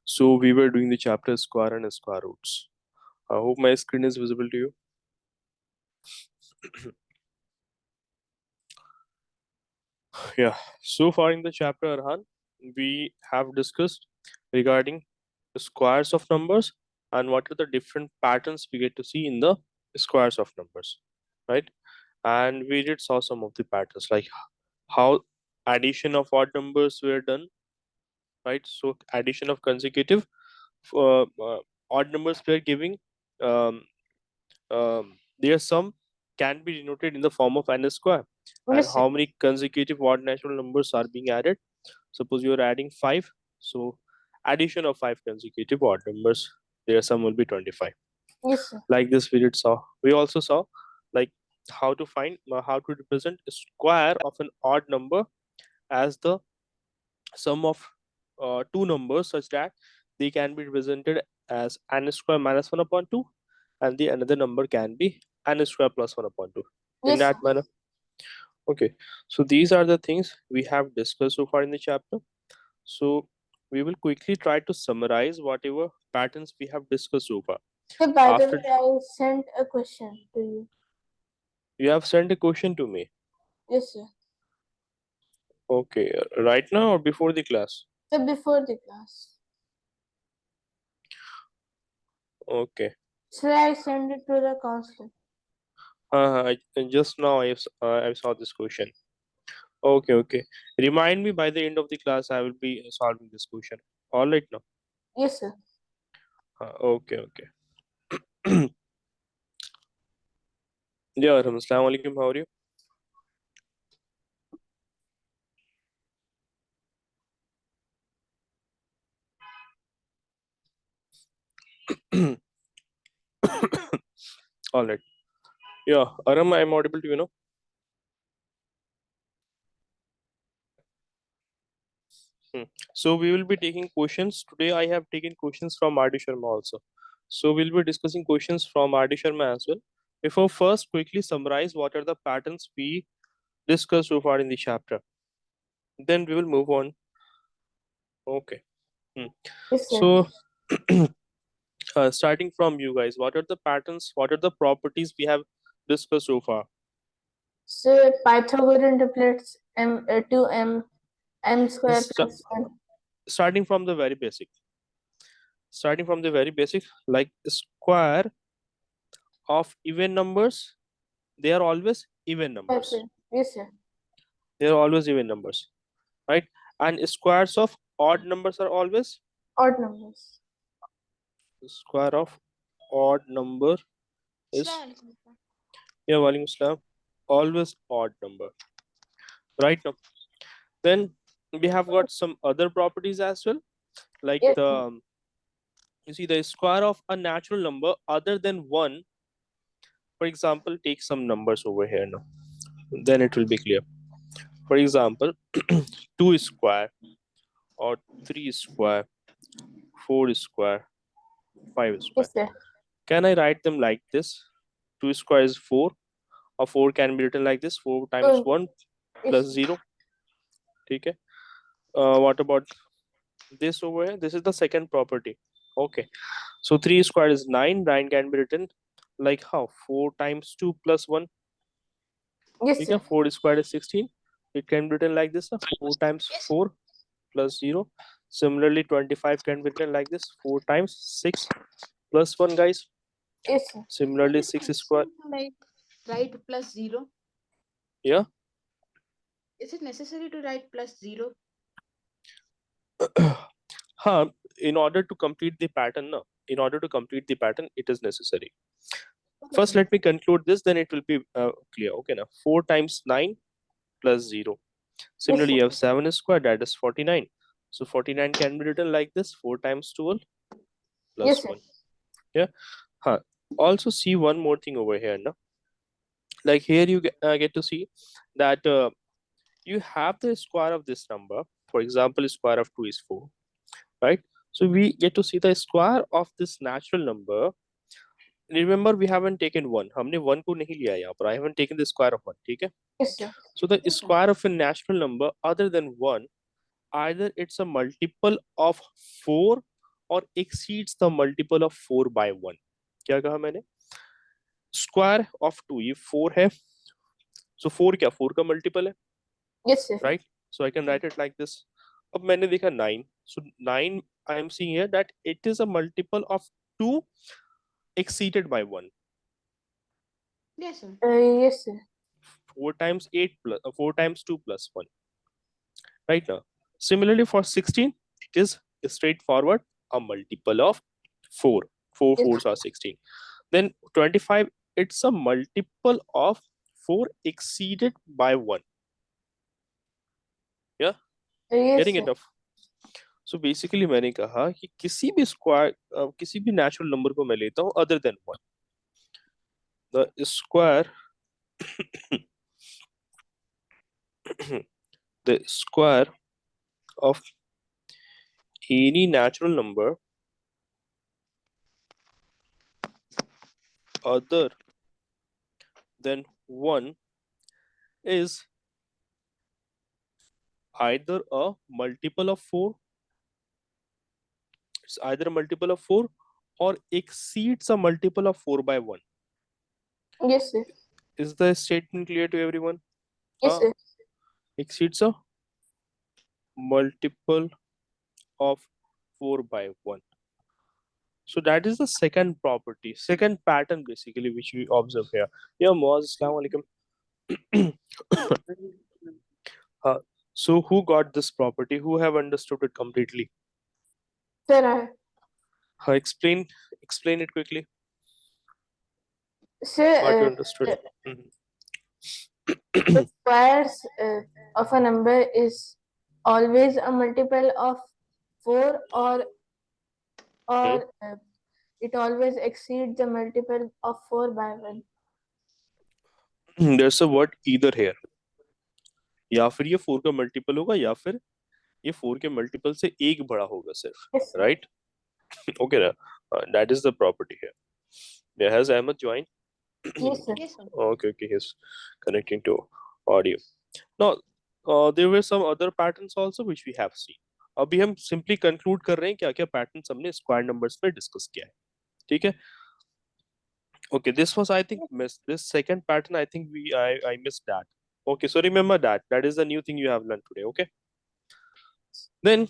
So we were doing the chapter square and square roots. I hope my screen is visible to you. Yeah. So far in the chapter, Arhan, we have discussed regarding the squares of numbers and what are the different patterns we get to see in the squares of numbers, right? And we did saw some of the patterns like how addition of odd numbers were done, right? So addition of consecutive odd numbers we are giving, um, their sum can be denoted in the form of n square. And Yes, sir. how many consecutive odd natural numbers are being added? Suppose you are adding 5, so addition of 5 consecutive odd numbers, their sum will be 25. Yes, sir. Like this we did saw. We also saw like how to find how to represent a square of an odd number as the sum of two numbers such that they can be represented as n square minus 1 upon 2, and the another number can be n square plus 1 upon 2 in Yes, sir. that manner. Okay, so these are the things we have discussed so far in the chapter. So we will quickly try to summarize whatever patterns we have discussed so far. So, by the After way, I sent a question to you. you have sent a question to me. Yes, sir. Okay, right now or before the class? So, before the class. Okay. Should I send it to the counselor? Just now I saw this question. Okay, okay. Remind me by the end of the class. I will be solving this question. All right now. Yes, sir. Okay, okay. Yeah, Assalamu alaikum. How are you? All right. Yeah, Aram, I'm audible to you now. So we will be taking questions today. I have taken questions from RD Sharma also. So we'll be discussing questions from RD Sharma as well. Before first quickly summarize what are the patterns we discussed so far in the chapter. Then we will move on. Okay. Hmm. Yes, sir. So starting from you guys, what are the patterns? What are the properties we have discussed so far? So, Pythagorean triplets m square Sta- plus 1. Starting from the very basic. Starting from the very basic, like square of even numbers, they are always even numbers. Okay. Yes, sir. They are always even numbers, right? And squares of odd numbers are always Odd numbers. square of odd number is yeah, walaikum assalam, always odd number, right? Now, then we have got some other properties as well, like Yes, sir. the you see the square of a natural number other than one. For example, take some numbers over here now, then it will be clear. For example, 2 square or 3 square, 4 square, 5 square. Yes, sir. Can I write them like this? 2 square is 4, or 4 can be written like this, 4 times Oh, 1 plus yes, sir. 0. Okay. What about this over here? This is the second property. Okay. So 3 square is 9. 9 can be written like how? 4 times 2 plus 1. Yes, Okay. sir. 4 square is 16. It can be written like this. 4 times 4 plus 0. Similarly, 25 can be written like this. 4 times 6 plus 1, guys. Yes, sir. Similarly, 6 square. Like write plus 0? Yeah. Is it necessary to write plus 0? Huh, in order to complete the pattern, no. In order to complete the pattern, it is necessary. Okay, First, sir. let me conclude this, then it will be clear. Okay, now 4 times 9 plus 0. Yes, Similarly, sir. you have 7 squared, that is 49. So 49 can be written like this, 4 times 12 plus Yes, sir. 1. Yeah. Huh. Also, see one more thing over here. No? Like here, you get to see that you have the square of this number. For example, square of 2 is 4, right? So we get to see the square of this natural number remember we haven't taken 1, हमने 1 को नहीं लिया यहाँ पर, I haven't taken the square of 1, ठीक है? Yes, sir. So the Yes, sir. square of a natural number other than 1, either it's a multiple of 4 or exceeds the multiple of 4 by 1. क्या कहा मैंने? Square of 2, ये 4 है, so 4 क्या 4 का multiple है, Yes, sir. right? So I can write it like this. अब मैंने देखा 9, so 9 I am seeing here that it is a multiple of 2 exceeded by 1. Yes, sir. Yes, sir. 4 times 8 plus 4 times 2 plus 1, right? Now similarly for 16, it is straightforward a multiple of 4. 4 Yes. 4s are 16. Then 25, it's a multiple of 4 exceeded by 1. Yeah, Yes, getting sir. it off. So basically मैंने कहा कि किसी भी square किसी भी natural number को मैं लेता हूं other than 1, the square the square of any natural number other than 1 is either a multiple of 4, it's either a multiple of 4 or exceeds a multiple of 4 by 1. Yes, sir. Is the statement clear to everyone? Yes, sir. Exceeds a multiple of 4 by 1. So that is the second property, second pattern basically which we observe here. Yeah, Moaz, Assalamu alaikum. So who got this property? Who have understood it completely? Sir, Explain it quickly. sir, What you understood? Mhm. the squares of a number is always a multiple of 4 or it always exceeds the multiple of 4 by 1. There's a word either here. या फिर ये 4 का multiple होगा या फिर ये 4 के multiple से एक बड़ा होगा सिर्फ, Yes, sir. right? Okay, that is the property here. There has Ahmed joined. Yes, sir. Yes, sir. Okay, he's connecting to audio. Now, there were some other patterns also which we have seen. अभी हम simply conclude कर रहे हैं क्या क्या patterns हमने square numbers पे discuss किया है, ठीक है? Okay, this was I think missed. This second pattern I think I missed that. Okay, so remember that. That is the new thing you have learned today. Okay. Then,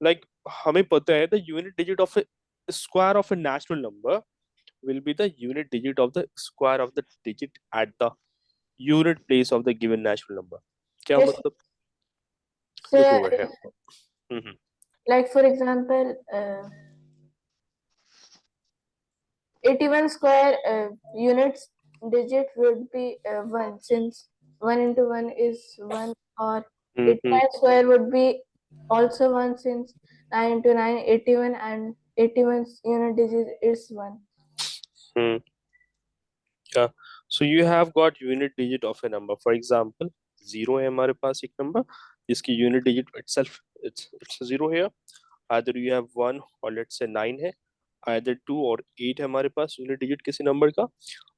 like हमें पता है the unit digit of a square of a natural number will be the unit digit of the square of the digit at the unit place of the given natural number. क्या Yes, मतलब? Look sir. over here. Mhm. Like for example, 81 square units digit would be 1, since 1 into 1 is 1, or Mhm. 89 square would be also 1, since 9 into 9 81, and 81's unit digit is 1. Hmm. Yeah. So you have got unit digit of a number. For example, 0 है हमारे पास एक number जिसकी unit digit itself it's 0 here. Either you have 1 or let's say 9 है. Either 2 or 8 है हमारे पास unit digit किसी number का.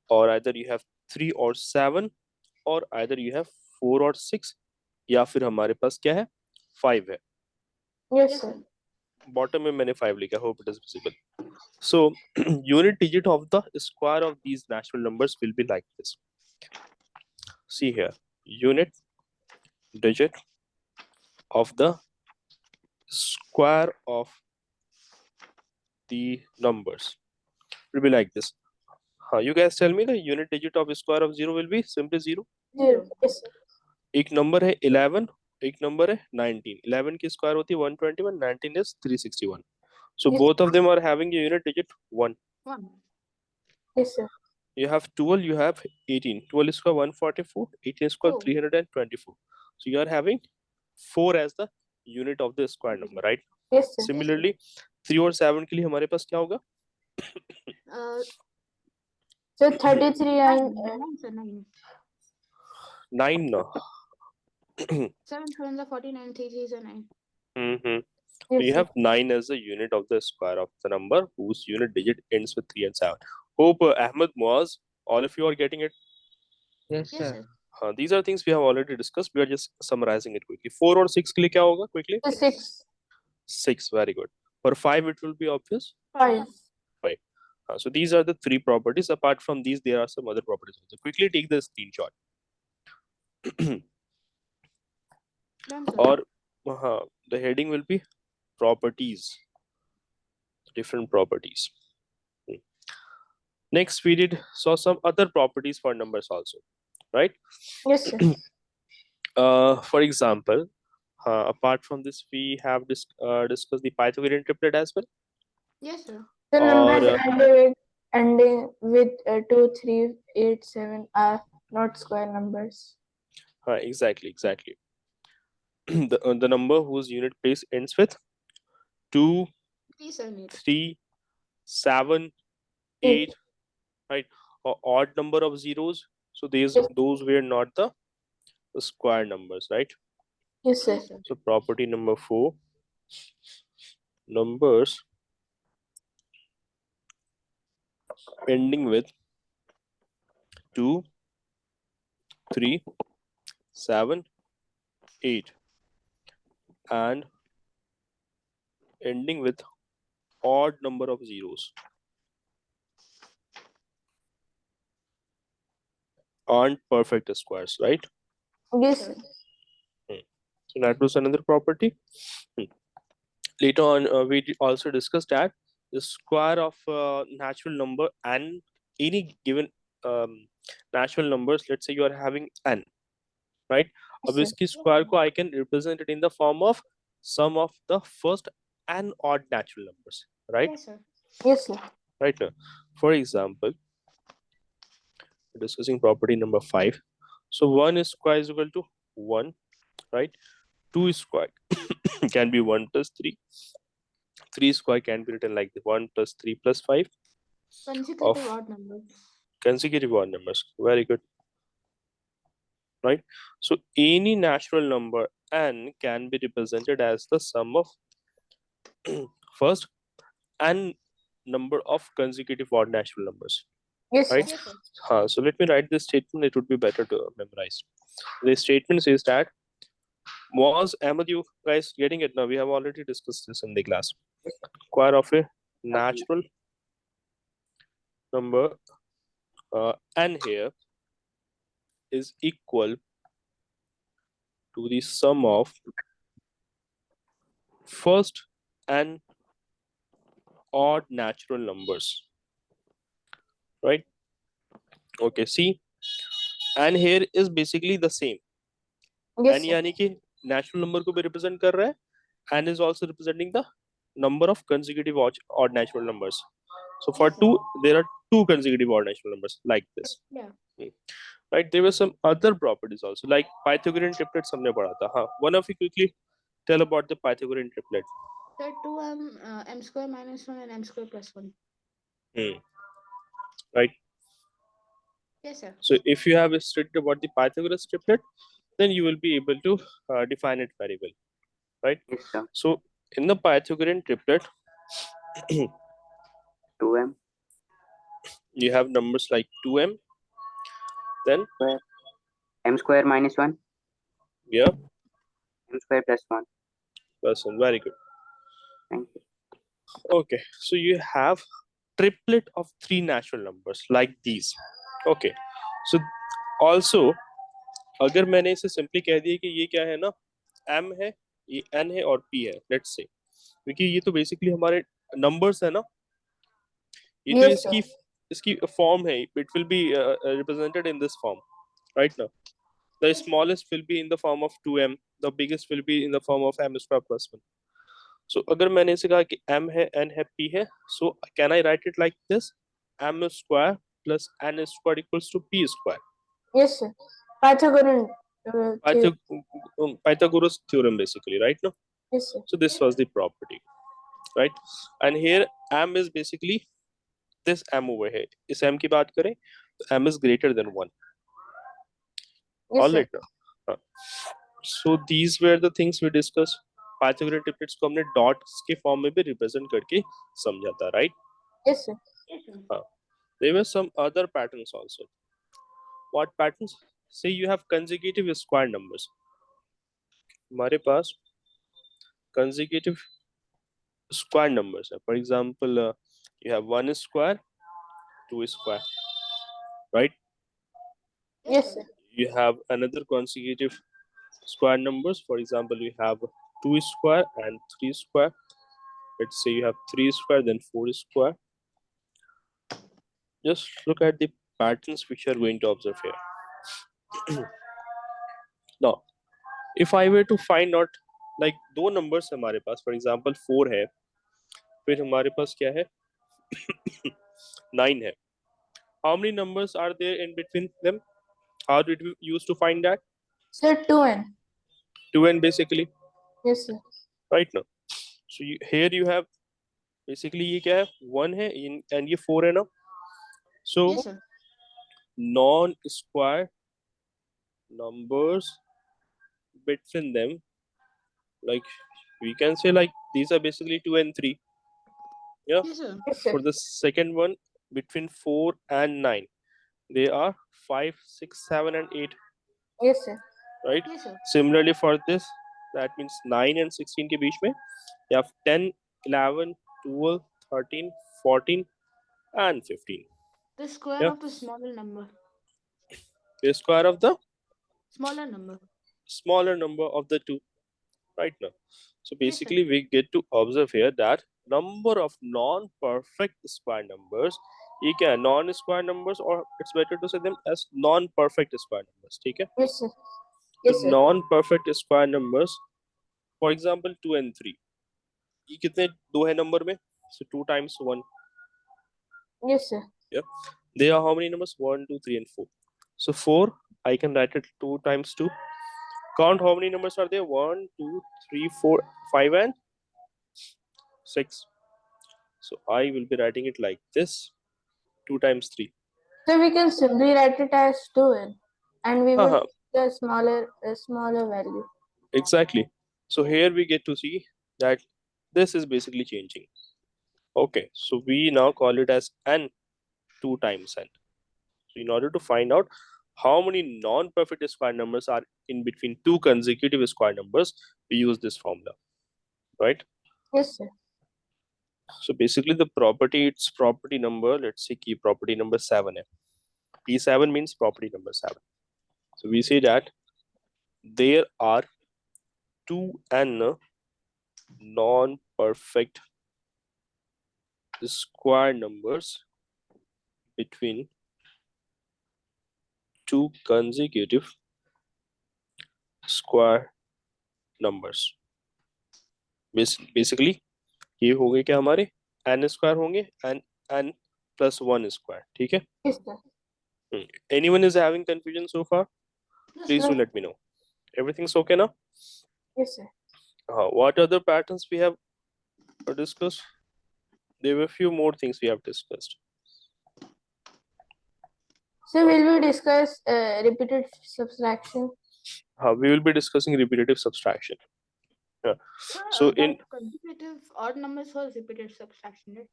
Or either you have 3 or 7, or either you have 4 or 6, या फिर हमारे पास क्या है 5 है. Yes, Yes, sir. sir. Bottom में मैंने 5 लिखा. Hope it is visible. So unit digit of the square of these natural numbers will be like this. See here, unit digit of the square of the numbers will be like this. You guys tell me the unit digit of square of 0 will be simply 0. 0. Yes, sir. एक number है 11, एक number है 19. 11 की square होती है 121, 19 is 361. So Yes. both of them are having a unit digit 1. 1. Yes, sir. You have 12, you have 18. 12 is square 144, 18 is square 4. 324. So you are having 4 as the unit of the square number, right? Yes, sir. Similarly 3 और 7 के लिए हमारे पास क्या होगा? So 33 and 9, sir, 9. 9 no. 7 7 are 49, 3 3 is a 9. So yes, you sir. have 9 as the unit of the square of the number whose unit digit ends with 3 and 7. Hope Ahmed, Muaz, all of you are getting it. Yes, Yes, sir. sir. These are things we have already discussed. We are just summarizing it quickly. 4 और 6 के लिए क्या होगा quickly? 6, 6, very good. For 5 it will be obvious. 5. 5. So these are the 3 properties. Apart from these, there are some other properties. So quickly take the screenshot. Done, sir. Or the heading will be properties, different properties. Next, we saw some other properties for numbers also, right? Yes, sir. For example, apart from this, we have discussed the Pythagorean triplet as well. Yes, sir. The numbers Or ending with 2, 3, 8, 7 are not square numbers. exactly. The number whose unit place ends with 2, 378. 3, 7, 8, right? Or odd number of zeros. So those were not the square numbers, right? Yes, sir. Yes, sir. So property number 4, numbers ending with 2, 3, 7, 8 and ending with odd number of zeros aren't perfect squares, right? Yes, Sir. sir. So that was another property. Later on, we also discussed that the square of natural number and any given natural numbers, let's say you are having n, right? अब Yes, sir. इसकी square को I can represent it in the form of sum of the first and odd natural numbers, right? Yes, sir. Yes, sir. Right now, for example, discussing property number 5. So 1 is square is equal to 1, right? 2 is square can be 1 plus 3. 3 square can be written like the 1 plus 3 plus 5 Consecutive of odd numbers. consecutive odd numbers. Very good, right? So any natural number n can be represented as the sum of first and number of consecutive odd natural numbers, Yes, sir. right? Yes, sir. So let me write this statement. It would be better to memorize. The statement says that was Ahmed, you guys getting it now? We have already discussed this in the class. Square of a natural number n here is equal to the sum of first and odd natural numbers, right? Okay, see, and here is basically the same. Yes, And sir. यानी कि natural number को भी represent कर रहा है and is also representing the number of consecutive odd natural numbers. So for Yes, sir. 2, there are 2 consecutive odd natural numbers like this. Yeah. Right, there were some other properties also like Pythagorean triplets हमने पढ़ा था. हाँ, one of you quickly tell about the Pythagorean triplet. Sir, 2m m square minus 1 and m square plus 1. Right. Yes, sir. So if you have studied about the Pythagoras triplet, then you will be able to define it very well, right? Yes, sir. So in the Pythagorean triplet, 2m you have numbers like 2m, then square, m square minus 1, yeah, m square plus 1. plus 1. Very good. Thank you. Okay, so you have triplet of 3 natural numbers like these. Okay, so also अगर मैंने इसे simply कह दिया कि ये क्या है ना, m है, ये n है और p है, लेट्स से, क्योंकि ये तो बेसिकली हमारे नंबर्स है ना, ये तो Yes, sir. इसकी फॉर्म है, it will be represented in this form, right ना. The smallest will be in the form of 2m, the biggest will be in the form of m square plus 1. So अगर मैंने इसे कहा कि m है, n है, p है, so can I write it like this? m square plus n square equals to p square. Yes, sir. Pythagorean theorem. Pythagoras theorem basically, right? No? Yes, sir. So this was the property, right? And here m is basically this m over here. इस m की बात करें तो m is greater than 1. Yes, All sir. right. So these were the things we discussed. Pythagorean triplets को हमने dots के form में भी रिप्रेजेंट करके समझा था, right? Yes, sir. Yes, sir. There were some other patterns also. What patterns? Say you have consecutive square numbers. हमारे पास consecutive square numbers है. For example, you have 1 square, 2 square, right? Yes, sir. You have another consecutive square numbers. For example, you have 2 square and 3 square. Let's say you have 3 square, then 4 square. Just look at the patterns which you are going to observe here. Now, if I were to find out, like दो numbers हमारे पास, for example 4 है, फिर हमारे पास क्या है 9 है. How many numbers are there in between them? How did we used to find that? Sir, 2n. 2n basically, Yes, sir. right now. So here you have basically ये क्या है 1 है and ये 4 है ना. So Yes, sir. non-square numbers between them, like we can say like these are basically 2 and 3. Yeah. Yes, sir. Yes, sir. For the second one, between 4 and 9, they are 5, 6, 7 and 8, Yes, sir. right? Yes, sir. Similarly for this, that means 9 and 16 के बीच में you have 10, 11, 12, 13, 14 and 15. The square Yeah. of the smaller number. The square of the Smaller number. smaller number of the two, right now. So Yes, sir. basically we get to observe here that number of non-perfect square numbers, ये क्या है non-square numbers, or it's better to say them as non-perfect square numbers. ठीक है? Yes, sir. So Yes, sir. non-perfect square numbers, for example 2 and 3, ये कितने दो है number में? So 2 times 1. Yes, sir. Yeah. They are how many numbers? 1, 2, 3 and 4. So 4, I can write it 2 times 2. Count how many numbers are there? 1, 2, 3, 4, 5 and 6. So I will be writing it like this: 2 times 3. So we can simply write it as 2n, and we will Haha, take a smaller value. exactly. So here we get to see that this is basically changing. Okay, so we now call it as n 2 times n. So in order to find out how many non-perfect square numbers are in between two consecutive square numbers, we use this formula, right? Yes, sir. So basically the property, its property number, let's say key property number 7 है. P7 means property number 7. So we say that there are 2n non-perfect square numbers between two consecutive square numbers. Basically ये हो गए क्या हमारे n square होंगे and n plus 1 square. ठीक है? Yes, sir. Anyone is having confusion so far? Yes, Please sir. do let me know. Everything's okay now? Yes, sir. What other patterns we have discussed? There were a few more things we have discussed. So will we discuss repeated subtraction? We will be discussing repetitive subtraction. Sir, So in that consecutive odd numbers was repeated subtraction, right?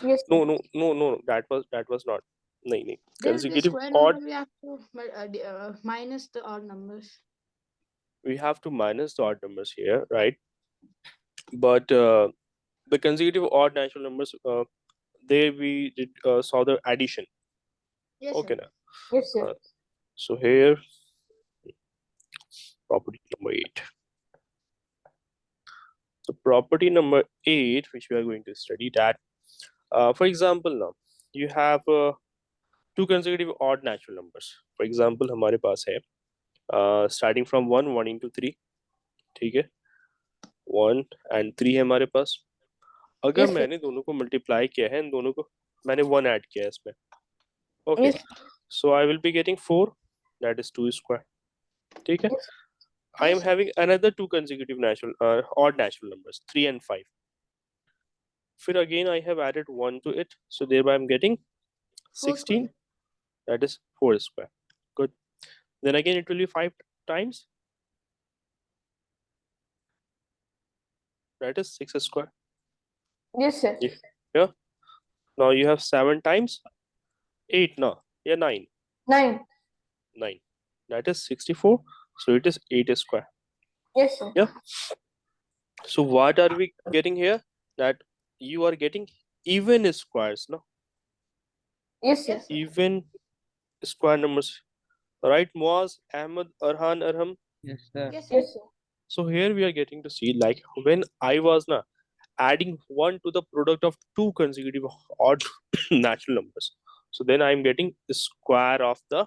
Yes, sir. no, that was not. नहीं नहीं There will be a consecutive square odd, number. We have to minus the odd numbers. we have to minus the odd numbers here, right? But the consecutive odd natural numbers, there we did saw the addition. Yes, Okay sir. now. Yes, sir. So here property number 8. So property number 8, which we are going to study, that for example now you have two consecutive odd natural numbers. For example हमारे पास है starting from 1 1 into 3. ठीक है? 1 and 3 है हमारे पास. अगर Yes, sir. मैंने दोनों को मल्टीप्लाई किया है, इन दोनों को मैंने 1 ऐड किया है इसमें. Okay, Yes, so I will be getting 4, that is 2 square. ठीक है? yes, I am Yes, sir. having another two consecutive natural odd natural numbers, 3 and 5. फिर again I have added 1 to it, so thereby I'm getting 4 16, square. that is 4 square. Good. Then again it will be 5 times, that is 6 square. yes, sir. Yeah. Now you have 7 times 8 now. Yeah, 9. 9. 9. That is 64. So it is 8 square. Yes, sir. Yeah. So what are we getting here? That you are getting even squares, no? Yes, sir. Yes, sir. Even square numbers. Right, Muaz, Ahmed, Arhan, Arham? Yes, sir. Yes, sir. Yes, sir. So here we are getting to see, like, when I was na adding 1 to the product of 2 consecutive odd natural numbers. So then I'm getting the square of the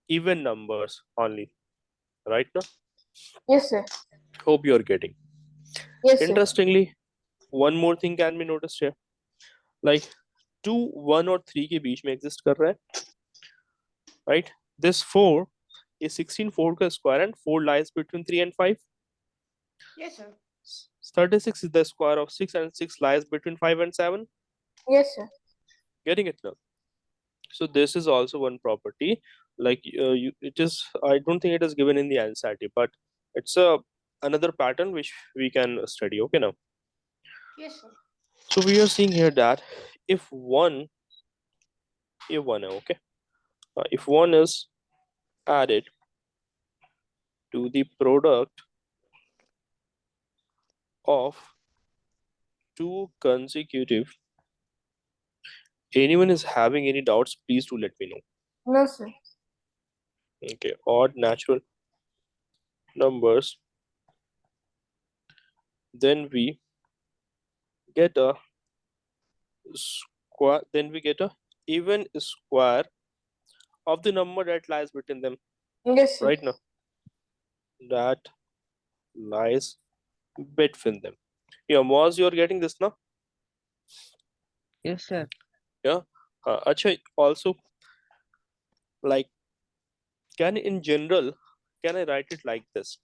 even numbers only. Right now? Yes, sir. Hope you are getting. Yes, sir. Interestingly, one more thing can be noticed here. Like 2, 1 और 3 के बीच में exist कर रहा है. Right? This 4 is 16 4 का square and 4 lies between 3 and 5. Yes, sir. 36 is the square of 6 and 6 lies between 5 and 7. Yes, sir. Getting it now? So this is also one property. Like it is, I don't think it is given in the NCERT, but it's a another pattern which we can study. Okay now. Yes, sir. So we are seeing here that if one, okay, if one is added to the product of 2 consecutive, anyone is having any doubts, please do let me know. No, sir. Okay, odd natural numbers, then we get a square, then we get a even square of the number that lies between them. Yes, sir. Right now, that lies between them. Yeah, Moaz, you're getting this now? Yes, sir. Yeah. Acha, also, like, can in general, can I write it like this?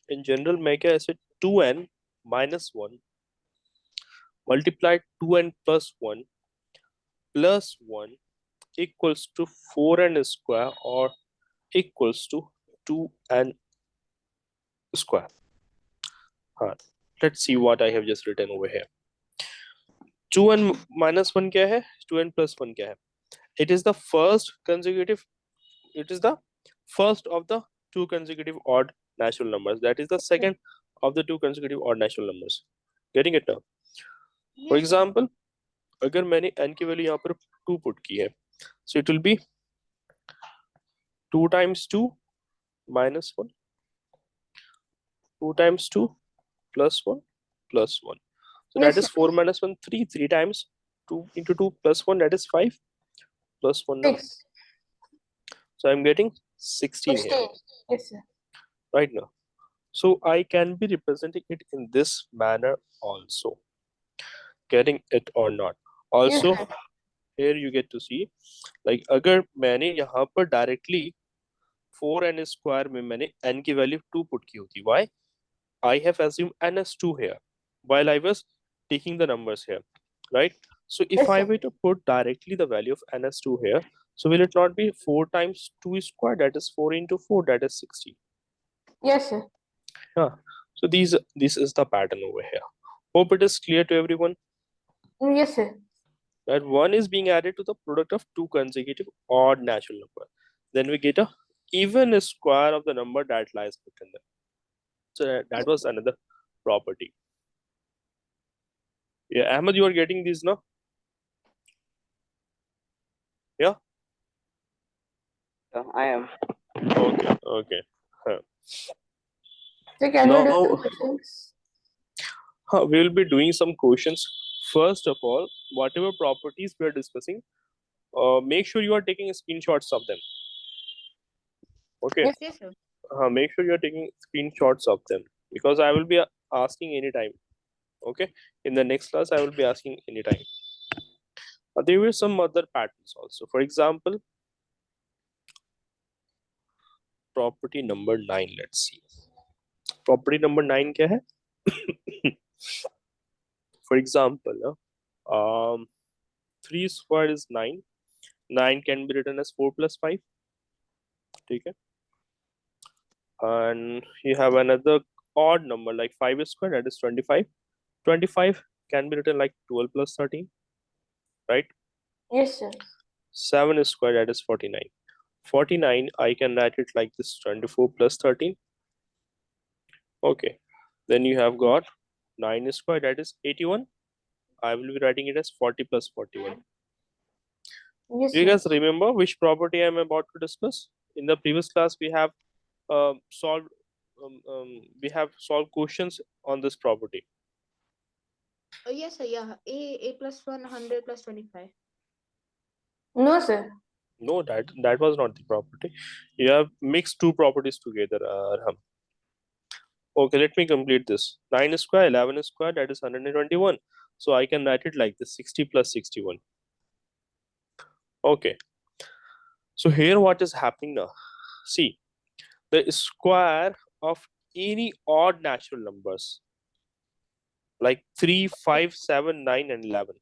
In general, make I said 2n minus 1 multiplied 2n plus 1 plus 1 equals to 4n square or equals to 2n square. Let's see what I have just written over here. 2n minus 1 क्या है? 2n plus 1 क्या है? It is the first consecutive, it is the first of the 2 consecutive odd natural numbers. That is the second of the 2 consecutive odd natural numbers. Getting it now? For Yes, sir. example, अगर मैंने n की value यहाँ पर 2 put की है, so it will be 2 times 2 minus 1, 2 times 2 plus 1 plus 1. So that Yes, is sir. 4 minus 1, 3. 3 times 2 into 2 plus 1, that is 5 plus 1 now. 6. So I'm getting 16 here 16. Yes, sir. right now. So I can be representing it in this manner also. Getting it or not? Yes, Also, sir. here you get to see, like अगर मैंने यहाँ पर directly 4n square में मैंने n की value 2 put की होती. Why? I have assumed n as 2 here while I was taking the numbers here, right? So if Yes, I sir. were to put directly the value of n as 2 here, so will it not be 4 times 2 square? That is 4 into 4, that is 60. Yes, sir. Yeah. So this is the pattern over here. Hope it is clear to everyone Yes, sir. that 1 is being added to the product of 2 consecutive odd natural number. Then we get a even square of the number that lies between them. So that was another property. Yeah, Ahmed, you are getting these now? Yeah. I am. Okay. Okay. Huh. So can we do Now some questions? we will be doing some questions. First of all, whatever properties we are discussing, make sure you are taking screenshots of them. Okay. Yes. Yes, sir. Make sure you are taking screenshots of them because I will be asking anytime. Okay. In the next class, I will be asking anytime. There were some other patterns also. For example, property number 9. Let's see. Property number 9 क्या है? For example, 3 square is 9. 9 can be written as 4 plus 5. ठीक है? And you have another odd number like 5 square, that is 25. 25 can be written like 12 plus 13. right? Yes, sir. 7 square, that is 49. 49, I can write it like this, 24 plus 13. Okay, then you have got 9 square, that is 81. I will be writing it as 40 plus 41. Yes, Do you sir. guys remember which property I am about to discuss? In the previous class, we have solved questions on this property. Yes, sir. Yeah. A plus 1, 100 plus 25. No, sir. No, that was not the property. You have mixed two properties together, Arham. Okay, let me complete this. 9 square, 11 square, that is 121. So I can write it like this, 60 plus 61. Okay, so here what is happening now? See, the square of any odd natural numbers like 3, 5, 7, 9, and 11.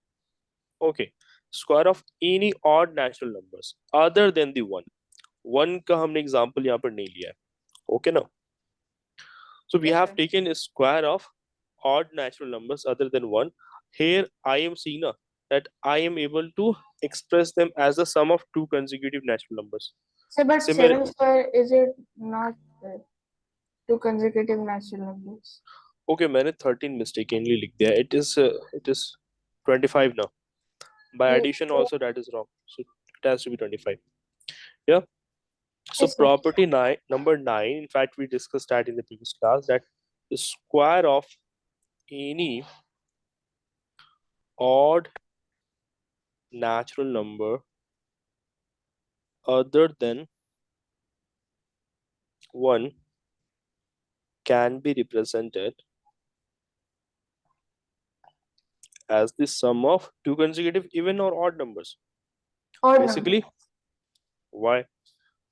Okay, square of any odd natural numbers other than the 1. 1 का हमने example यहाँ पर नहीं लिया है. Okay now. So we Yes, have sir. taken a square of odd natural numbers other than 1. Here I am seeing that I am able to express them as the sum of two consecutive natural numbers. Sir, but Similar, 7 square, is it not two consecutive natural numbers? okay, मैंने 13 mistakenly लिख दिया. It is 25 now. By Yes, addition sir. also that is wrong. So it has to be 25. Yeah. So Yes, sir. property number 9, in fact we discussed that in the previous class, that the square of any odd natural number other than 1 can be represented as the sum of two consecutive even or odd numbers. Odd Basically, number. why?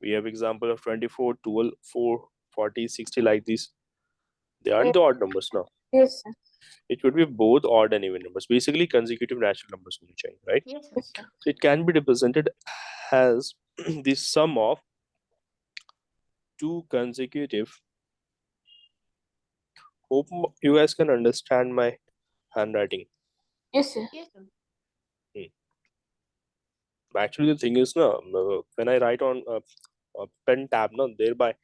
We have example of 24, 12, 4, 40, 60 like this. They aren't the odd numbers now. Yes, sir. It could be both odd and even numbers. Basically, consecutive natural numbers, right? Yes, sir. Yes, sir. So it can be represented as the sum of two consecutive. Hope you guys can understand my handwriting. Yes, sir. Yes, sir. Actually, the thing is, no, when I write on a pen tab, no, thereby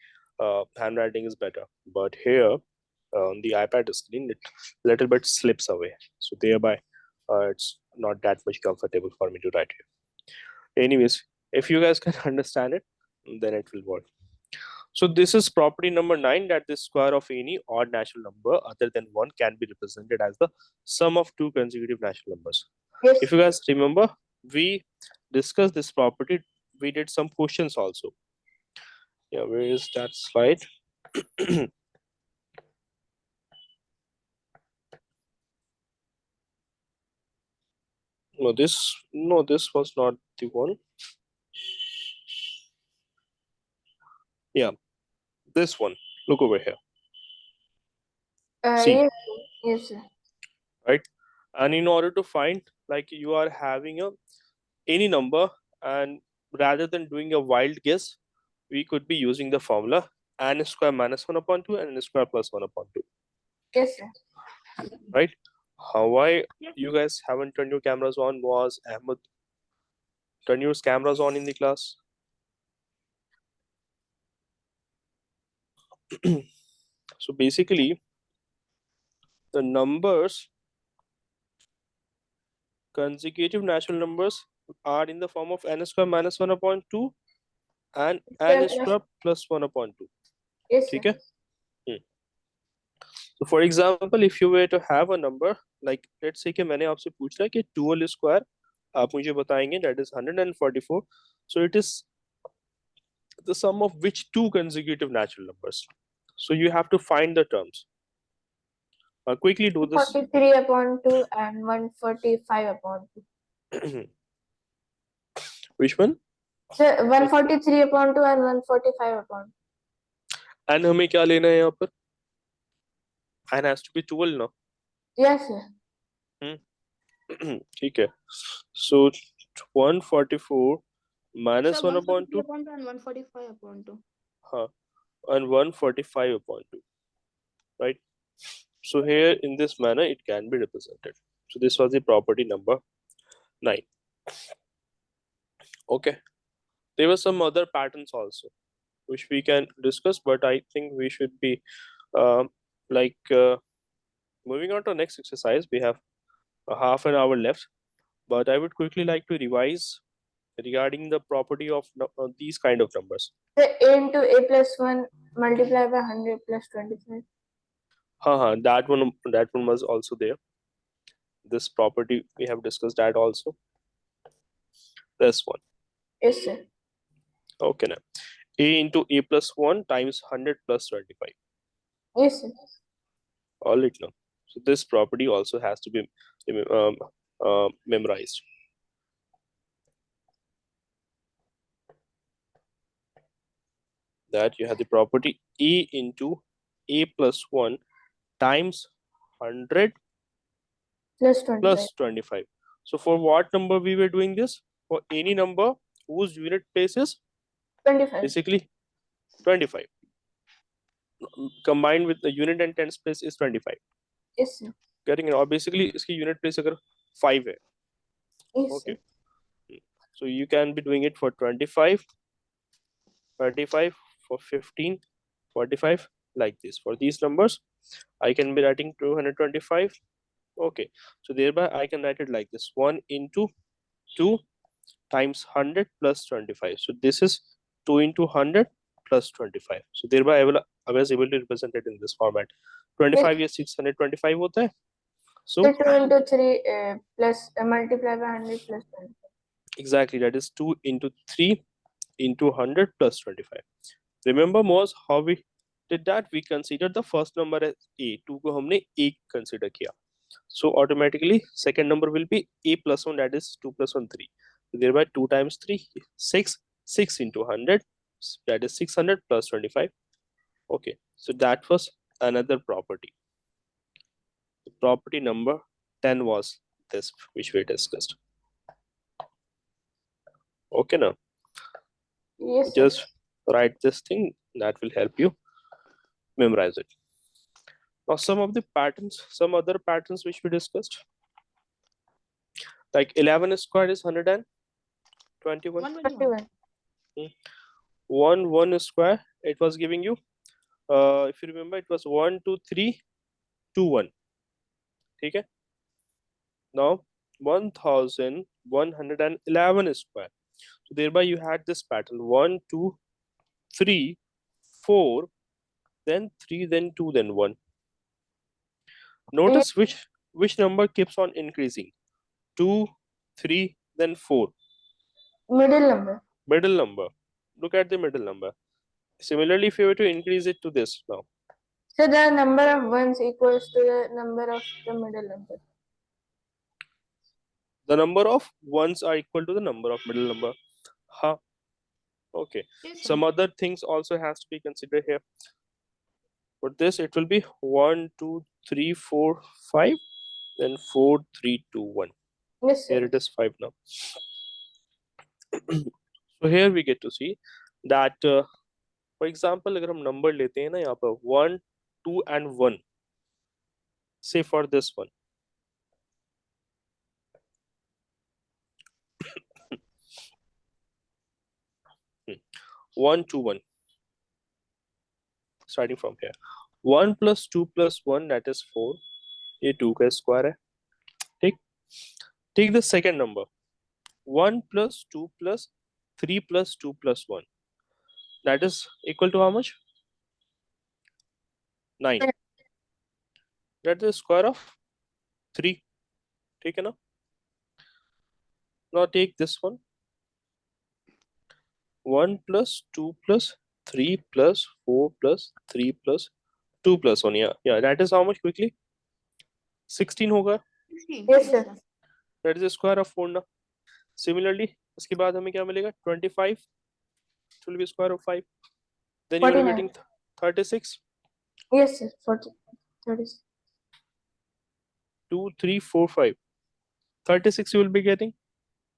handwriting is better. But here on the iPad screen, it little bit slips away. So thereby, it's not that much comfortable for me to write here. Anyways, if you guys can understand it, then it will work. So this is property number 9, that the square of any odd natural number other than 1 can be represented as the sum of two consecutive natural numbers. Yes, If sir. you guys remember, we discussed this property. We did some questions also. Yeah, where is that slide? No, this was not the one. Yeah, this one. Look over here. See, Yes, sir. Yes, sir. right? And in order to find, like, you are having any number, and rather than doing a wild guess, we could be using the formula n square minus 1 upon 2 and n square plus 1 upon 2, Yes, sir. right? Why Yes, you guys haven't turned your cameras on? Was Ahmed, turn your cameras on in the class? So basically, the numbers, consecutive natural numbers, are in the form of n square minus 1 upon 2 and n Square plus. square plus 1 upon 2. Yes, sir. ठीक है? So for example, if you were to have a number, like let's say कि मैंने आपसे पूछा कि 12 square, आप मुझे बताएंगे that is 144. So it is the sum of which two consecutive natural numbers? So you have to find the terms. Quickly do this. 43 upon 2 and 145 upon 2. Which one? So 143 upon 2 and 145 upon 2. And हमें क्या लेना है यहाँ पर? And has to be 12 now. Yes, sir. ठीक है. So 144 minus sir. 1 upon 2, 143 upon 2 and 145 upon 2. and 145 upon 2, right? So here in this manner it can be represented. So this was the property number 9. Okay, there were some other patterns also which we can discuss, but I think we should be like moving on to next exercise. We have a half an hour left, but I would quickly like to revise regarding the property of these kind of numbers. The a into a plus 1 multiplied by 100 plus 25. That one was also there. This property we have discussed that also. This one. Yes, sir. Okay, now a into a plus 1 times 100 plus 25. Yes, sir. All it now. So this property also has to be memorized. That you have the property a into a plus 1 times 100 Plus 25. plus 25. So for what number we were doing this? For any number whose unit place is 25. basically 25. Combined with the unit and tens place is 25. Yes, sir. Getting it? Or basically इसकी unit place अगर 5 है. Yes, Okay. sir. So you can be doing it for 25, 35, for 15, 45, like this. For these numbers, I can be writing 225. Okay. So thereby I can write it like this: 1 into 2 times 100 plus 25. So this is 2 into 100 plus 25. So thereby I was able to represent it in this format. 25 ये 625 होता है. So So 2 into 3 plus multiplied by 100 plus 25. exactly, that is 2 into 3 into 100 plus 25. Remember Moz, how we did that? We considered the first number as a. 2 को हमने a consider किया. So automatically second number will be a plus 1, that is 2 plus 1 3. So thereby 2 times 3 6, 6 into 100, that is 600 plus 25. Okay, so that was another property. The property number 10 was this which we discussed. Okay, now Yes, sir. just write this thing, that will help you memorize it. Now some of the patterns, some other patterns which we discussed, like 11 squared is 121. 121. 1 square, it was giving you if you remember, it was 1 2 3 2 1. Okay, now 1111 square. So thereby you had this pattern: 1 2 3 4, then 3, then 2, then 1. Notice which number keeps on increasing: 2 3 then 4. Middle number. Middle number, look at the middle number. Similarly, if you were to increase it to this now, So the number of ones equals to the number of the middle number. the number of ones are equal to the number of middle number. Okay, Yes, sir. some other things also has to be considered here. For this it will be 1 2 3 4 5, then 4 3 2 1. Yes, sir. Here it is 5 now. So here we get to see that for example अगर हम number लेते हैं ना यहाँ पर 1 2 and 1, say for this one, Hmm. 1 2 1, starting from here, 1 plus 2 plus 1, that is 4. ये 2 का square है. Take the second number, 1 plus 2 plus 3 plus 2 plus 1, that is equal to how much? 9. That is the square of 3. ठीक है ना? Now take this one, 1 plus 2 plus 3 plus 4 plus 3 plus 2 plus 1. Yeah, that is how much quickly? 16 होगा. 16. Yes, sir. That is the square of 4 ना. Similarly, इसके बाद हमें क्या मिलेगा? 25. It will be square of 5. Then you will be 49. getting 36. Yes, sir. 40. 30. 2 3 4 5. 36 you will be getting.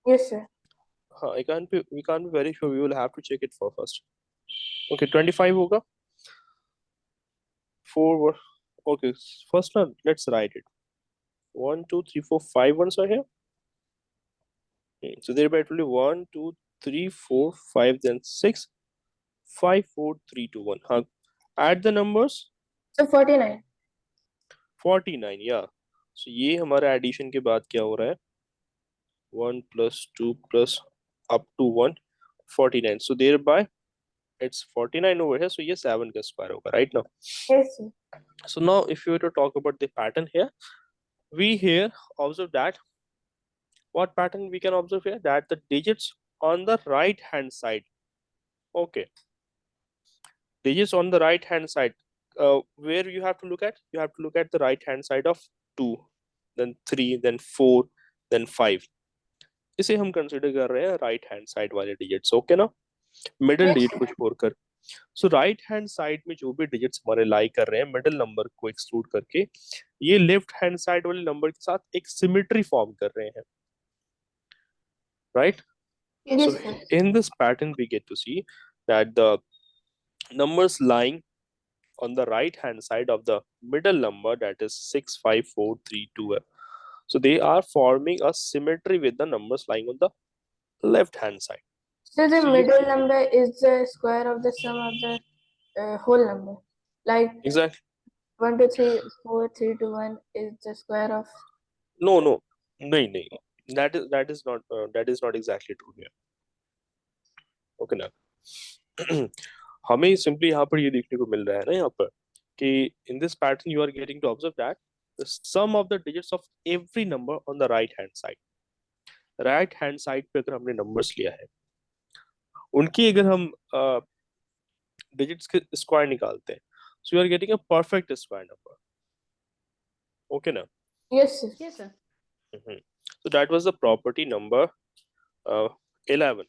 Yes, sir. We can't be very sure. We will have to check it for first. Okay, 25 होगा. 4. Okay, first one, let's write it. 1 2 3 4 5 ones are here. So thereby it will be 1, 2, 3, 4, 5, then 6, 5, 4, 3, 2, 1. Add the numbers. So 49. 49, yeah. So ये हमारा addition के बाद क्या हो रहा है? 1 plus 2 plus up to 1, 49. So thereby it's 49 over here. So ये 7 का square होगा, right now. Yes, sir. So now if you were to talk about the pattern here, we here observe that what pattern we can observe here, that the digits on the right hand side, okay, digits on the right hand side, where you have to look at, you have to look at the right hand side of 2, then 3, then 4, then 5. इसे हम consider कर रहे हैं right hand side वाले digits, okay ना, middle Yes, digit sir. को छोड़कर. सो right hand side में जो भी डिजिट्स हमारे लाई कर रहे हैं मिडिल नंबर को एक्सक्लूड करके, ये लेफ्ट हैंड साइड वाले नंबर के साथ एक सिमेट्री फॉर्म कर रहे हैं, right. Yes, So sir. in this pattern we get to see that the numbers lying on the right hand side of the middle number, that is 6, 5, 4, 3, 2, so they are forming a symmetry with the numbers lying on the left hand side. So the So middle number is the square of the sum of the whole number. Like exactly. 1, 2, 3, 4, 3, 2, 1 is the square of. No, नहीं, that is not exactly true here. Okay ना. हमें simply यहाँ पर ये देखने को मिल रहा है ना यहाँ पर कि in this pattern you are getting to observe that the sum of the digits of every number on the right hand side. Right hand side पे अगर हमने नंबर्स लिया है, उनकी अगर हम डिजिट्स के स्क्वायर निकालते हैं, so you are getting a perfect square number, okay ना. Yes, sir. Yes, sir. So that was the property number 11,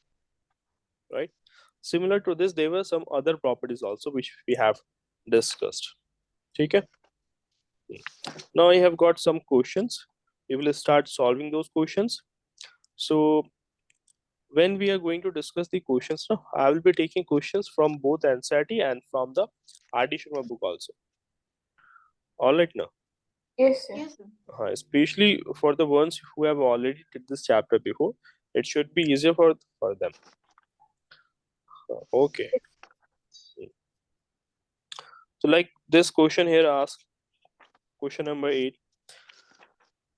right? Similar to this there were some other properties also which we have discussed. ठीक है. Now I have got some questions, we will start solving those questions. So when we are going to discuss the questions now, I will be taking questions from both NCERT and from the RD Sharma book also. All right now. Yes, sir. Yes, sir. Especially for the ones who have already did this chapter before, it should be easier for them. Okay. So like this question here asks, question number 8,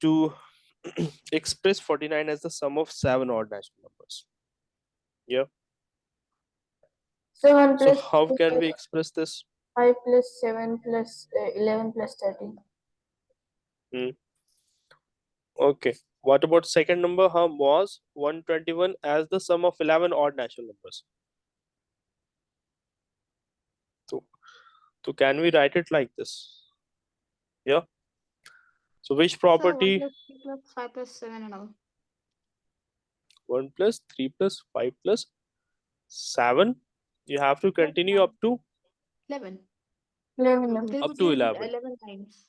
to express 49 as the sum of 7 odd natural numbers. Yeah. So 1 So plus how 2 can we plus express this? 5 plus 7 plus 11 plus 13. Okay. What about second number? Was 121 as the sum of 11 odd natural numbers? So can we write it like this? Yeah. So which So 1 property? plus 3 plus 5 plus 7 and all. 1 plus 3 plus 5 plus 7. You have to Plus continue 5. up to 11. 11 Till numbers. up we to get 11. 11 times.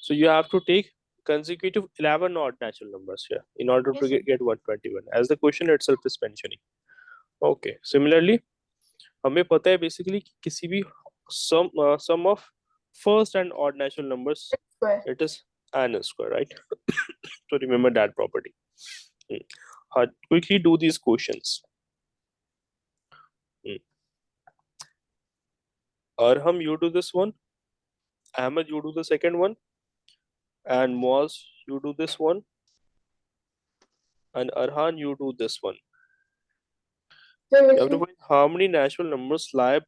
So you have to take consecutive 11 odd natural numbers here in order Yes, to sir. get 121, as the question itself is mentioning. Okay. Similarly, हमें पता है basically कि किसी भी sum of first and odd natural numbers, Square. it is n square, right? So remember that property. Quickly do these questions. Arham, you do this one. Ahmed, you do the second one. And Moaz, you do this one. And Arhan, you do this one. So You which have to one? find how many natural numbers lie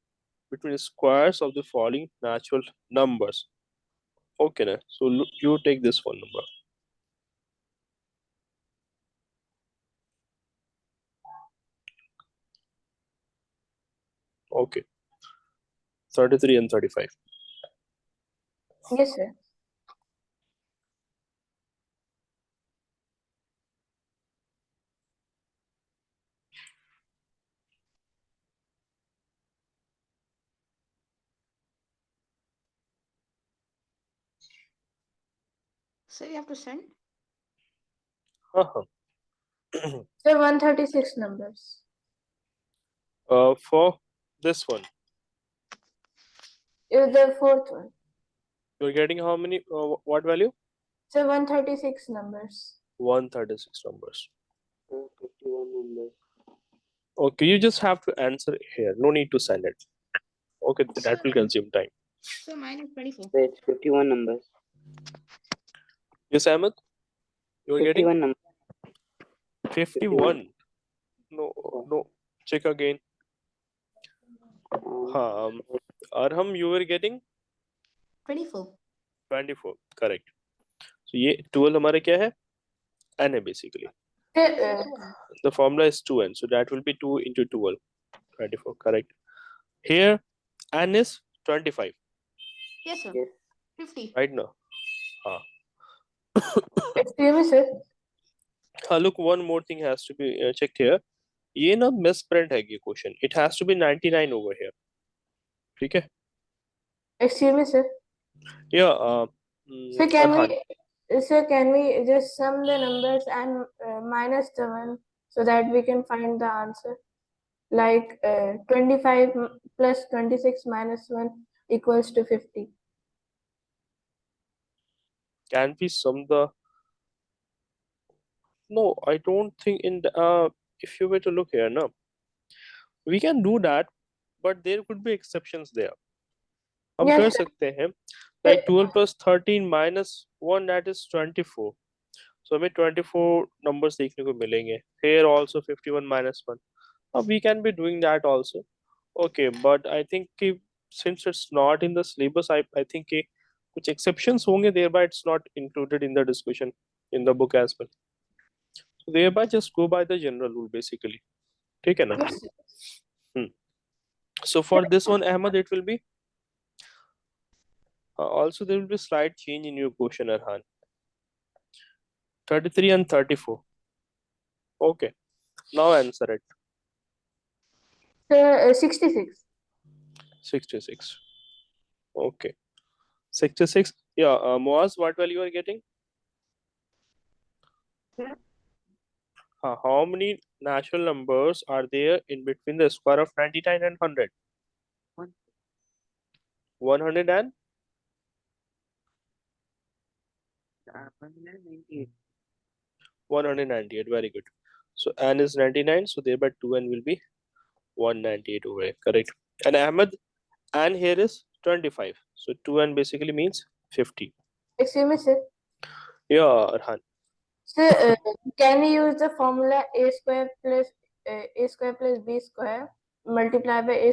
between squares of the following natural numbers. Okay, na? So you take this one number. Okay. 33 and 35. Yes, sir. So you have to send. Uh-huh. So 136 numbers. For this one, Is the fourth one. you're getting how many? What value? So 136 numbers. 136 numbers. numbers. Okay, you just have to answer here. No need to send it. Okay, that will consume time. So mine is 24. So it's 51 numbers. Yes, Ahmed? You are getting 51 numbers. 51. No, Yeah. no. Check again. Arham, you were getting 24. 24. Correct. So ये 12 हमारा क्या है? N है basically. The formula is 2n. So that will be 2 into 12. 24. Correct. Here, N is 25. Yes, sir. Yes. 50. Right now. Excuse me, sir. Look, one more thing has to be checked here. ये ना misprint है ये question. It has to be 99 over here. ठीक है? Excuse me, sir. Yeah. So Arhan. can we just sum the numbers and minus the one so that we can find the answer? Like 25 plus 26 minus 1 equals to 50. Can we sum the? No, I don't think in the. If you were to look here, no, we can do that, but there could be exceptions there. हम Yes, कर sir. सकते हैं. Like 12 plus 13 minus 1, that is 24. So हमें 24 numbers देखने को मिलेंगे. Here also 51 minus 1. We can be doing that also. Okay, but I think since it's not in the syllabus, I think कुछ exceptions होंगे, thereby it's not included in the discussion in the book as well. So thereby just go by the general rule basically. ठीक है ना? Yes, sir. So for this one, Ahmed, it will be also there will be slight change in your question, Arhan. 33 and 34. Okay, now answer it. So 66. 66. Okay, 66. Yeah, Moaz, what value you are getting? How many natural numbers are there in between the square of 99 and 100? 100 and 198. 198. Very good. So n is 99, so thereby 2n will be 198 over here. Correct. And Ahmed, n here is 25. So 2n basically means 50. Excuse me, sir. Yeah, Arhan. So can we use the formula a square plus b square multiplied by a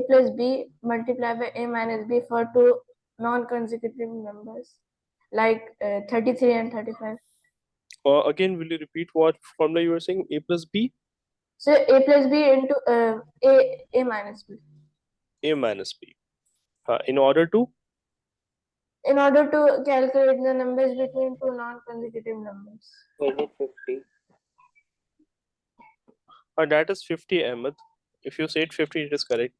plus b multiplied by a minus b for two non-consecutive numbers like 33 and 35. Again, will you repeat what formula you were saying? A plus b? So a plus b into a minus b. A minus b. In order to? In order to calculate the numbers between two non-consecutive numbers. Is it 50? That is 50, Ahmed. If you said 50, it is correct.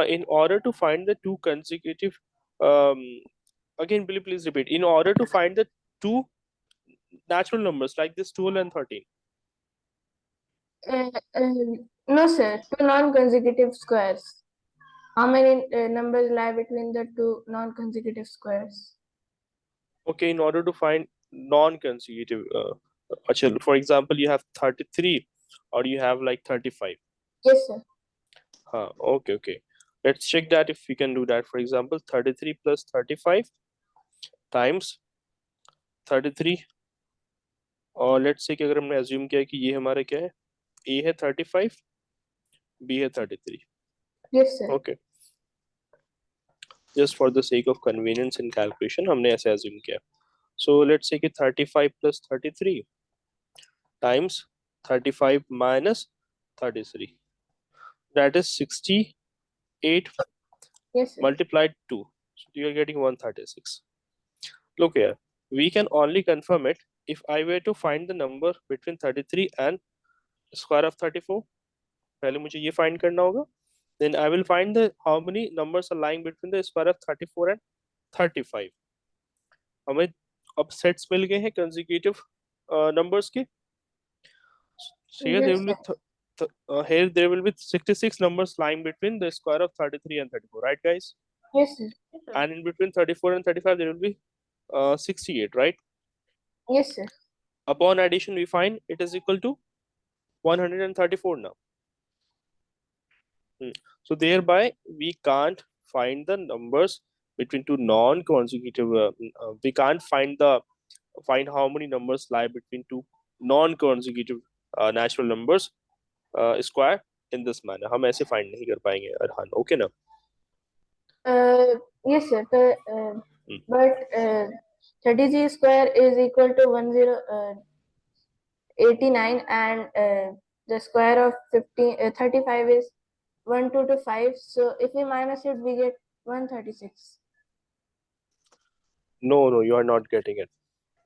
In order to find the two consecutive, again, please repeat. In order to find the two natural numbers like this 12 and 13. No, sir. Two non-consecutive squares. How many numbers lie between the two non-consecutive squares? Okay, in order to find non-consecutive, for example, you have 33 or you have like 35. Yes, sir. Okay. Let's check that if we can do that. For example, 33 plus 35 times 33. और let's say कि अगर हमने assume किया कि ये हमारा क्या है, A है 35, B है 33. Yes, sir. Okay. Just for the sake of convenience in calculation, हमने ऐसे assume किया. So let's say कि 35 plus 33 times 35 minus 33. That is 68 Yes, sir. multiplied 2. So you are getting 136. Look here, we can only confirm it if I were to find the number between 33 and square of 34. पहले मुझे ये find करना होगा. Then I will find the how many numbers are lying between the square of 34 and 35. हमें अब sets मिल गए हैं consecutive numbers के. So here there Yes, will sir. be here there will be 66 numbers lying between the square of 33 and 34, right, guys? Yes, sir. And in between 34 and 35 there will be 68, right? Yes, sir. Upon addition, we find it is equal to 134 now. So thereby we can't find the numbers between two non-consecutive. We can't find how many numbers lie between two non-consecutive natural numbers square in this manner. हम ऐसे find नहीं कर पाएंगे Arhan. Okay ना? Yes, sir. Hmm. But 30g square is equal to 1089, and the square of 35 is 125. So if we minus it, we get 136. No, you are not getting it.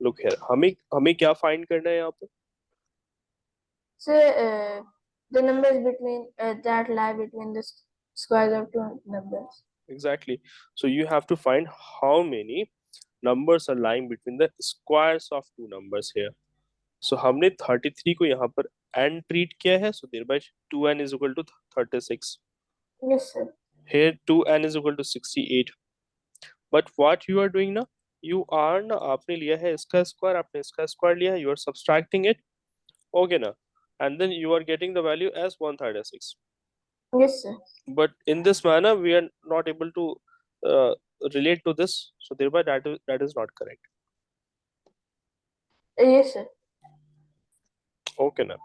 Look here. हमें क्या find करना है यहाँ पे? So the numbers between that lie between the squares of two numbers. Exactly. So you have to find how many numbers are lying between the squares of two numbers here. So हमने 33 को यहाँ पर n treat किया है. So thereby 2n is equal to 36. Yes, sir. Here 2n is equal to 68. But what you are doing now? You are ना आपने लिया है इसका square, आपने इसका square लिया है. You are subtracting it. Okay ना? And then you are getting the value as 136. Yes, sir. But in this manner, we are not able to relate to this. So thereby that is not correct. Yes, sir. Okay now.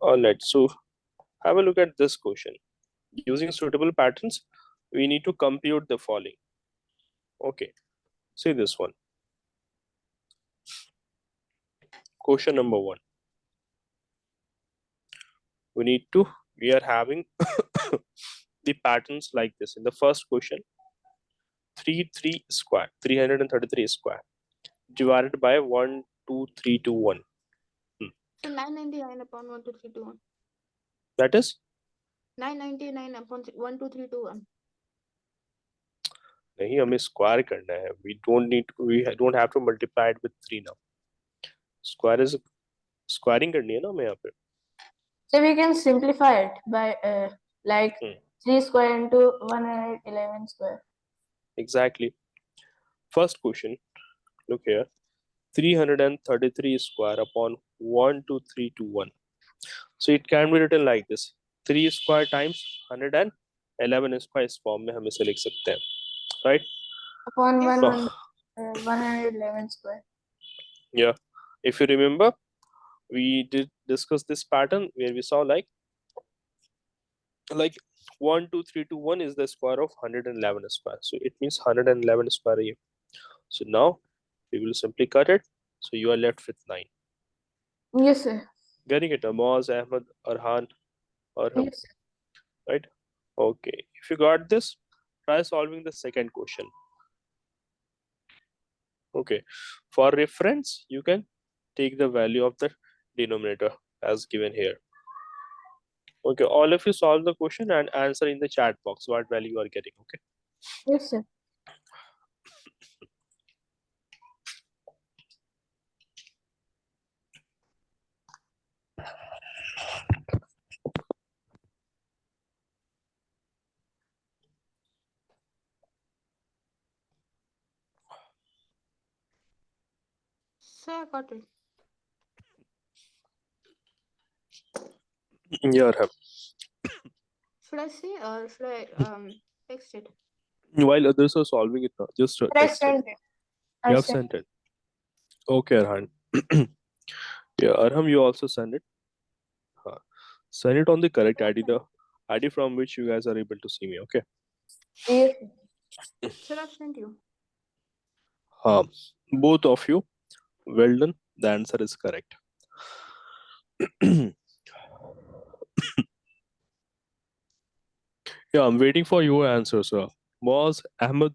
Alright, so have a look at this question. Using suitable patterns, we need to compute the following. Okay, see this one. Question number 1. We are having the patterns like this. In the first question, 333 square divided by 12321. So 999 upon 12321. That is 999 upon 12321. नहीं हमें square करना है. We don't have to multiply it with 3 now. Squaring करनी है ना हमें यहाँ पे. So we can simplify it by like 3 square into 111 square. Exactly. First question, look here. 333 square upon 12321. So it can be written like this. 3 square times 111 square इस form में हम इसे लिख सकते हैं. Right? Upon Yes. 111 square. Yeah. If you remember, we did discuss this pattern where we saw like 1 2 3 2 1 is the square of 111 square. So it means 111 square here. So now we will simply cut it. So you are left with 9. Yes, sir. Getting it? Amaz, Ahmed, Arhan, Arham. Yes, sir. Right? Okay. If you got this, try solving the second question. Okay. For reference, you can take the value of the denominator as given here. Okay. All of you solve the question and answer in the chat box what value you are getting. Okay. Yes, sir. So I got it. Yeah, Arham. Should I say or should I text it? While others are solving it now, just I text it. sent it. You have sent it. Okay, Arhan. Yeah, Arham, you also send it. Send it on the correct ID, the ID from which you guys are able to see me. Okay. Yes. Should I send you? Both of you, well done. The answer is correct. Yeah, I'm waiting for your answer, sir. Was Ahmed?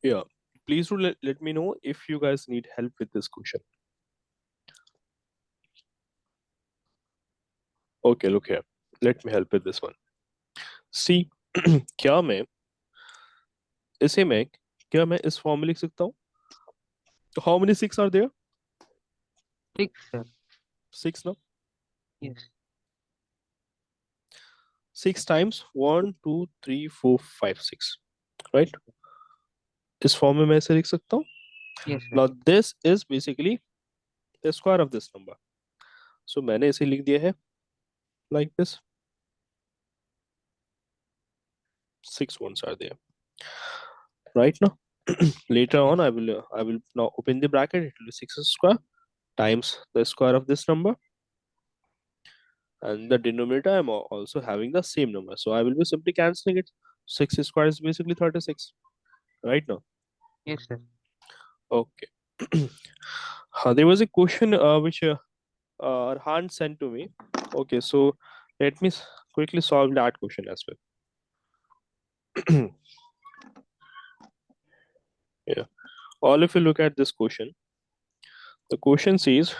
Yeah, please do let me know if you guys need help with this question. Okay, look here. Let me help with this one. See, क्या मैं इस form में लिख सकता हूँ? How many 6 are there? 6, sir. 6 now. Yes. 6 times 1 2 3 4 5 6, right? इस form में मैं इसे लिख सकता हूँ. Yes, sir. Now this is basically the square of this number. So मैंने इसे लिख दिया है like this. 6 ones are there right now. Later on I will now open the bracket. It will be 6 square times the square of this number, and the denominator I'm also having the same number, so I will be simply cancelling it. 6 square is basically 36 right now. Yes, sir. Okay. There was a question which Arhan sent to me. Okay, so let me quickly solve that question as well. Yeah, all if you look at this question, the question says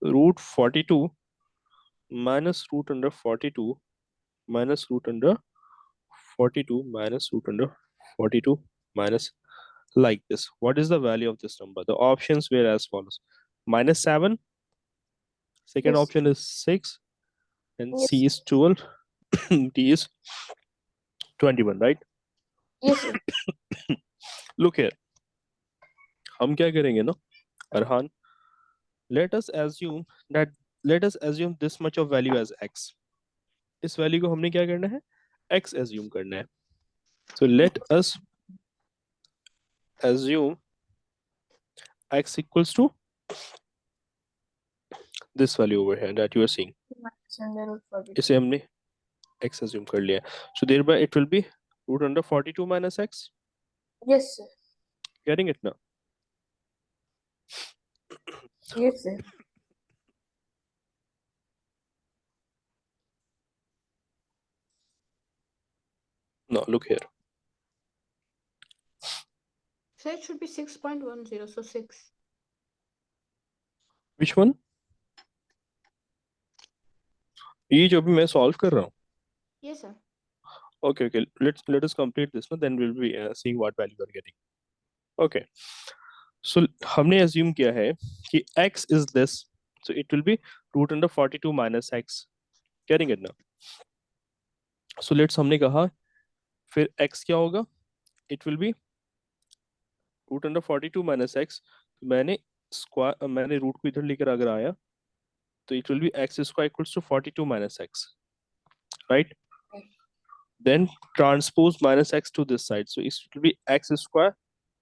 root 42 minus root under 42 minus root under 42 minus root under 42 minus like this. What is the value of this number? The options were as follows: -7, second Yes. option is 6, and Yes. C is 12, D is 21, right? Yes, sir. Look here, हम क्या करेंगे ना Arhan, let us assume this much of value as x. इस value को हमने क्या करना है, x assume करना है. So let us assume x equals to this value over here that you are seeing. Minus under root 42. इसे हमने x assume कर लिया. So thereby it will be root under 42 minus x. Yes, sir. Getting it now? Yes, sir. No, look here. So it should be 6.10, so 6. Which one? ये जो भी मैं solve कर रहा हूँ. Yes, sir. Okay, let us complete this. No, then we'll be seeing what value we are getting. Okay. So हमने assume किया है कि x is this, so it will be root under 42 minus x. Getting it now? So let's हमने कहा फिर x क्या होगा? It will be root under 42 minus x. मैंने root को इधर लेकर अगर आया तो it will be x square equals to 42 minus x, right? Then transpose minus x to this side, so it will be x square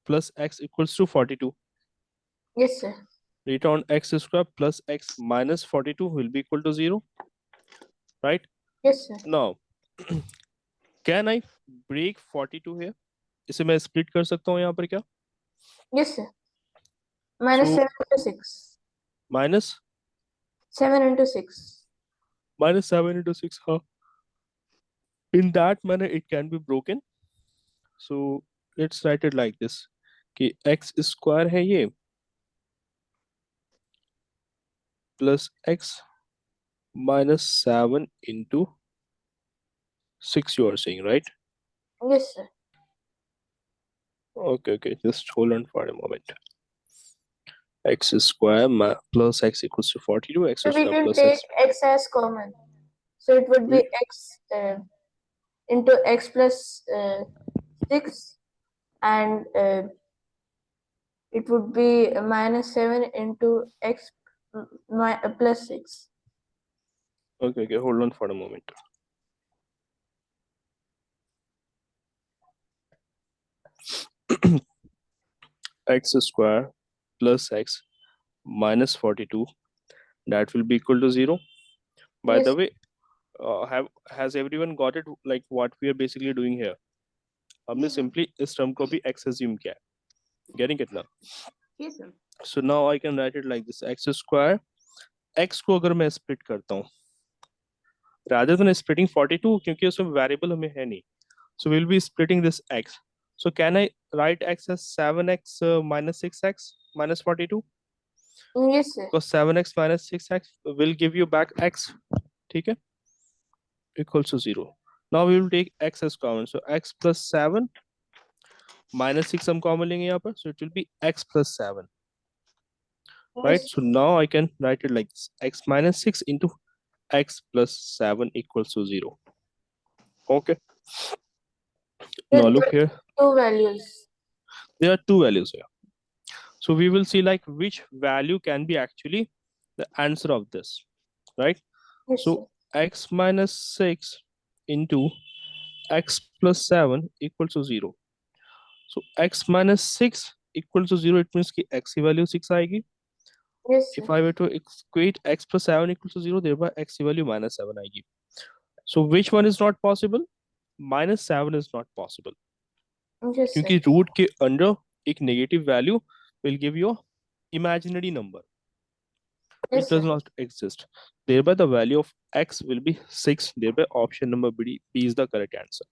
plus x equals to 42. Yes, sir. Later on, x square plus x minus 42 will be equal to 0, right? Yes, sir. Now can I break 42 here? इसे मैं split कर सकता हूँ यहाँ पर क्या? Yes, sir. Minus So 7 into 6. minus 7 into 6. minus 7 into 6, huh? In that manner it can be broken. So let's write it like this कि x square है ये plus x minus 7 into 6 you are saying, right? Yes, sir. Okay, just hold on for a moment. X square plus x equals to 42, x So we square can plus take x. x as common. So it would be x into x plus 6, and it would be minus 7 into x plus 6. Okay, hold on for a moment. X square plus x minus 42, that will be equal to 0. By Yes. the way, has everyone got it, like what we are basically doing here? हमने Yes, sir. simply इस term को भी x assume किया है. Getting it now? Yes, sir. So now I can write it like this: x square, x को अगर मैं split करता हूँ, rather than splitting 42, क्योंकि उसमें variable हमें है नहीं, so we'll be splitting this x. So can I write x as 7x minus 6x minus 42? Yes, sir. Because 7x minus 6x will give you back x, ठीक है, equals to 0. Now we will take x as common. So x plus 7 minus 6 हम common लेंगे यहाँ पर, so it will be x plus 7. right? Yes, So now I can write it like this: x minus 6 into x plus 7 equals to 0. Okay, now yes, look there here, are two values. there are two values here. So we will see like which value can be actually the answer of this, right? Yes, sir. So x minus 6 into x plus 7 equals to 0. So x minus 6 equals to 0, it means कि x की value 6 आएगी. Yes, sir. If I were to equate x plus 7 equals to 0, thereby x की value minus 7 आएगी. So which one is not possible? Minus 7 is not possible. Yes, sir. क्योंकि root के अंदर एक negative value will give you imaginary number, which Yes, does sir. not exist. Thereby the value of x will be 6. Thereby option number B is the correct answer.